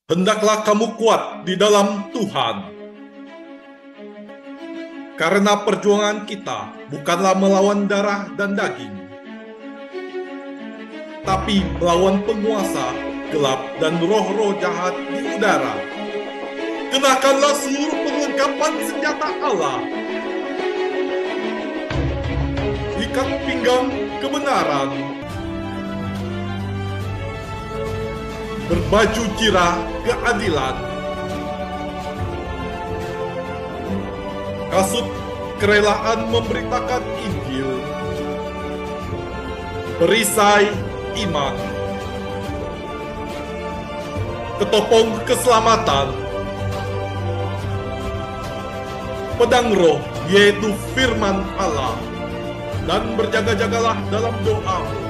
Hendaklah kamu kuat di dalam Tuhan. Karena perjuangan kita bukanlah melawan darah dan daging, tapi melawan penguasa gelap dan roh-roh jahat di udara. Kenakanlah seluruh perlengkapan senjata Allah. Ikat pinggang kebenaran. Berbaju jirah keadilan. Kasut kerelaan memberitakan Injil. Perisai iman. Ketopong keselamatan. Pedang roh, yaitu firman Allah. Dan berjaga-jagalah dalam doa.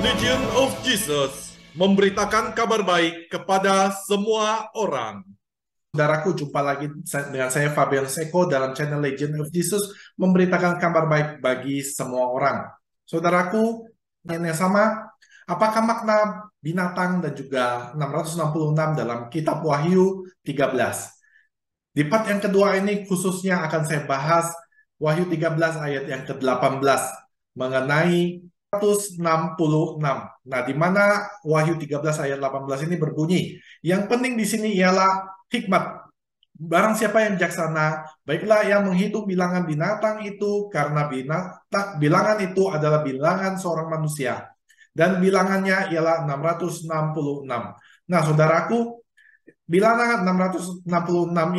Legion of Jesus memberitakan kabar baik kepada semua orang. Saudaraku, jumpa lagi dengan saya Fabian Seko dalam channel Legion of Jesus memberitakan kabar baik bagi semua orang. Saudaraku, yang sama, apakah makna binatang dan juga 666 dalam kitab Wahyu 13? Di part yang kedua ini khususnya akan saya bahas Wahyu 13 ayat yang ke-18 mengenai 166. Nah, di mana Wahyu 13 ayat 18 ini berbunyi, yang penting di sini ialah hikmat. Barang siapa yang bijaksana, baiklah yang menghitung bilangan binatang itu, karena bilangan itu adalah bilangan seorang manusia. Dan bilangannya ialah 666. Nah, saudaraku, bilangan 666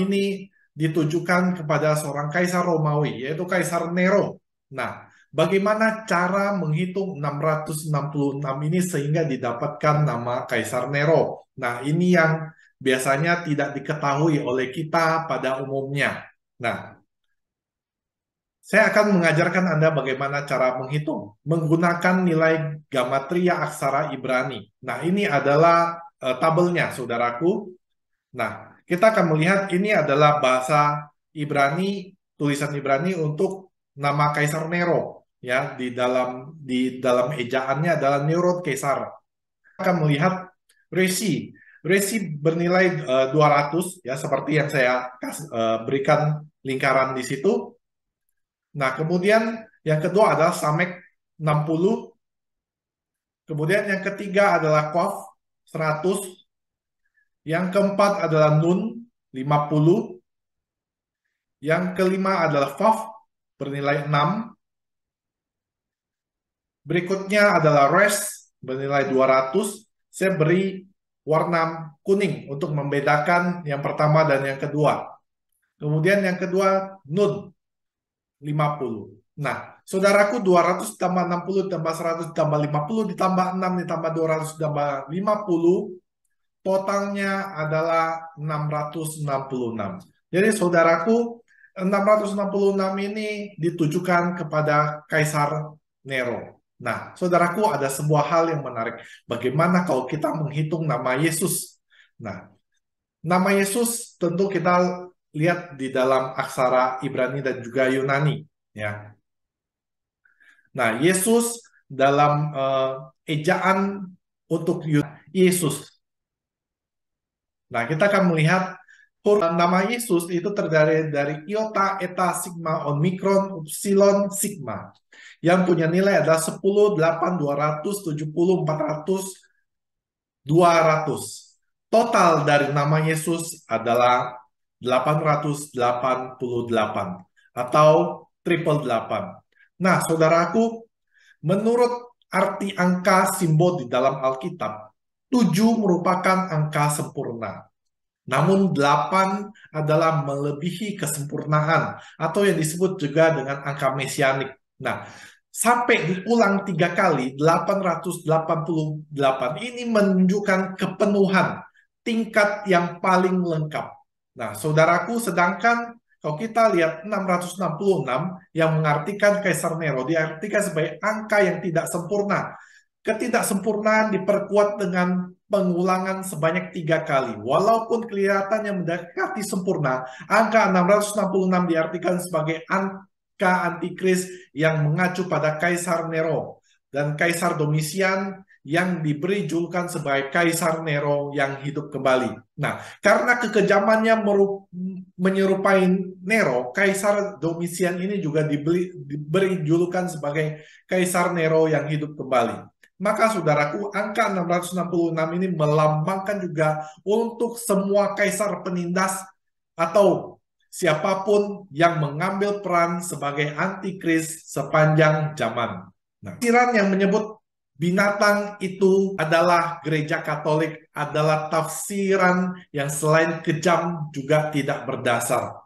ini ditujukan kepada seorang kaisar Romawi, yaitu Kaisar Nero. Nah, bagaimana cara menghitung 666 ini sehingga didapatkan nama Kaisar Nero? Nah, ini yang biasanya tidak diketahui oleh kita pada umumnya. Nah, saya akan mengajarkan Anda bagaimana cara menghitung menggunakan nilai gamatria aksara Ibrani. Nah, ini adalah tabelnya, saudaraku. Nah, kita akan melihat ini adalah bahasa Ibrani, tulisan Ibrani untuk nama Kaisar Nero. Ya, di dalam ejaannya adalah Nero Kaisar. Kita akan melihat resi. Resi bernilai 200 ya, seperti yang saya berikan lingkaran di situ. Nah, kemudian yang kedua adalah Samek 60. Kemudian yang ketiga adalah Qaf 100. Yang keempat adalah Nun 50. Yang kelima adalah Faf bernilai 6. Berikutnya adalah Res bernilai 200. Saya beri warna kuning untuk membedakan yang pertama dan yang kedua. Kemudian yang kedua Nun 50. Nah, saudaraku, 200 tambah 60 tambah 100 tambah 50 ditambah 6 ditambah 200 ditambah 50, totalnya adalah 666. Jadi saudaraku, 666 ini ditujukan kepada Kaisar Nero. Nah, saudaraku, ada sebuah hal yang menarik. Bagaimana kalau kita menghitung nama Yesus? Nah, nama Yesus tentu kita lihat di dalam aksara Ibrani dan juga Yunani. Ya. Nah, Yesus dalam ejaan untuk Yesus. Nah, kita akan melihat nama Yesus itu terdiri dari iota, eta, sigma, omikron, upsilon, sigma. Yang punya nilai adalah 10, 8, 200, 70, 400, 200. Total dari nama Yesus adalah 888 atau triple 8. Nah, saudaraku, menurut arti angka simbol di dalam Alkitab, 7 merupakan angka sempurna. Namun 8 adalah melebihi kesempurnaan atau yang disebut juga dengan angka mesianik. Nah, sampai diulang 3 kali, 888 ini menunjukkan kepenuhan tingkat yang paling lengkap. Nah, saudaraku, sedangkan kalau kita lihat 666 yang mengartikan Kaisar Nero, diartikan sebagai angka yang tidak sempurna. Ketidaksempurnaan diperkuat dengan pengulangan sebanyak 3 kali. Walaupun kelihatannya mendekati sempurna, angka 666 diartikan sebagai angka antikris yang mengacu pada Kaisar Nero. dan Kaisar Domitian yang diberi julukan sebagai Kaisar Nero yang hidup kembali. Nah, karena kekejamannya menyerupai Nero, Kaisar Domitian ini juga diberi julukan sebagai Kaisar Nero yang hidup kembali. Maka saudaraku, angka 666 ini melambangkan juga untuk semua kaisar penindas atau siapapun yang mengambil peran sebagai antikris sepanjang zaman. Nah, tafsiran yang menyebut binatang itu adalah gereja Katolik adalah tafsiran yang selain kejam juga tidak berdasar.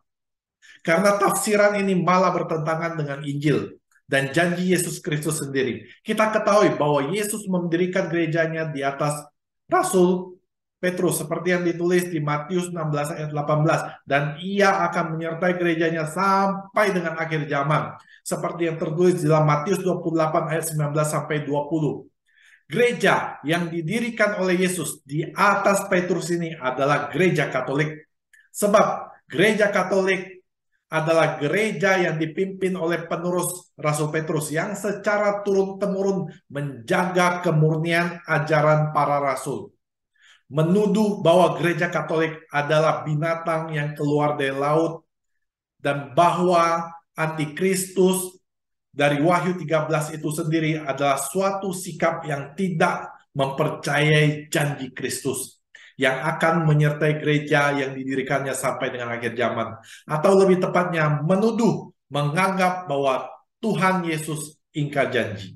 Karena tafsiran ini malah bertentangan dengan Injil dan janji Yesus Kristus sendiri. Kita ketahui bahwa Yesus mendirikan gerejanya di atas Rasul Petrus seperti yang ditulis di Matius 16 ayat 18, dan ia akan menyertai gerejanya sampai dengan akhir zaman seperti yang tertulis di dalam Matius 28 ayat 19 sampai 20. Gereja yang didirikan oleh Yesus di atas Petrus ini adalah gereja Katolik. Sebab gereja Katolik adalah gereja yang dipimpin oleh penerus Rasul Petrus yang secara turun-temurun menjaga kemurnian ajaran para rasul. Menuduh bahwa gereja Katolik adalah binatang yang keluar dari laut dan bahwa antikristus dari Wahyu 13 itu sendiri adalah suatu sikap yang tidak mempercayai janji Kristus yang akan menyertai gereja yang didirikannya sampai dengan akhir zaman. Atau lebih tepatnya menuduh, menganggap bahwa Tuhan Yesus ingkar janji.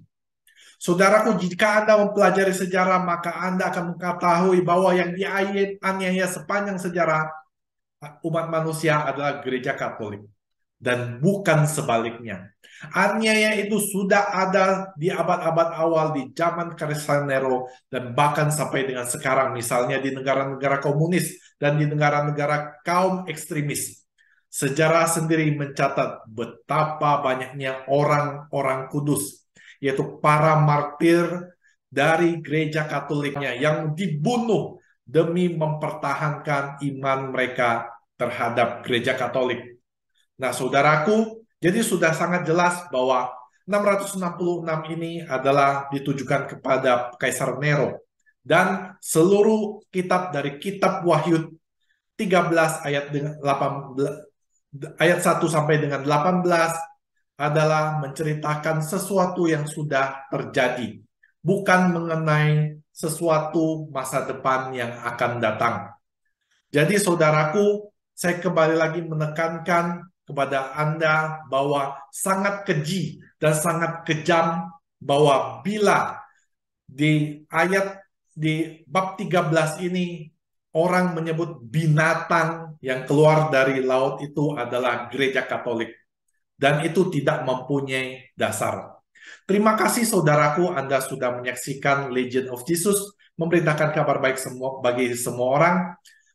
Saudaraku, jika Anda mempelajari sejarah, maka Anda akan mengetahui bahwa yang dianiaya sepanjang sejarah umat manusia adalah gereja Katolik. Dan bukan sebaliknya. Aniaya itu sudah ada di abad-abad awal di zaman Kaisar Nero dan bahkan sampai dengan sekarang, misalnya di negara-negara komunis dan di negara-negara kaum ekstremis. Sejarah sendiri mencatat betapa banyaknya orang-orang kudus, yaitu para martir dari gereja Katoliknya yang dibunuh demi mempertahankan iman mereka terhadap gereja Katolik. Nah, saudaraku, jadi sudah sangat jelas bahwa 666 ini adalah ditujukan kepada Kaisar Nero. Dan seluruh kitab dari kitab Wahyu 13 ayat 1 sampai dengan 18 adalah menceritakan sesuatu yang sudah terjadi, bukan mengenai sesuatu masa depan yang akan datang. Jadi saudaraku, saya kembali lagi menekankan kepada Anda bahwa sangat keji dan sangat kejam bahwa bila di bab 13 ini orang menyebut binatang yang keluar dari laut itu adalah gereja Katolik, dan itu tidak mempunyai dasar. Terima kasih saudaraku, Anda sudah menyaksikan Legend of Jesus, memberitakan kabar baik bagi semua orang.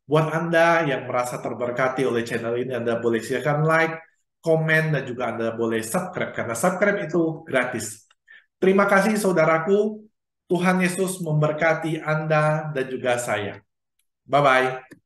Buat Anda yang merasa terberkati oleh channel ini, Anda boleh silakan like, komen, dan juga Anda boleh subscribe, karena subscribe itu gratis. Terima kasih saudaraku, Tuhan Yesus memberkati Anda dan juga saya. Bye-bye.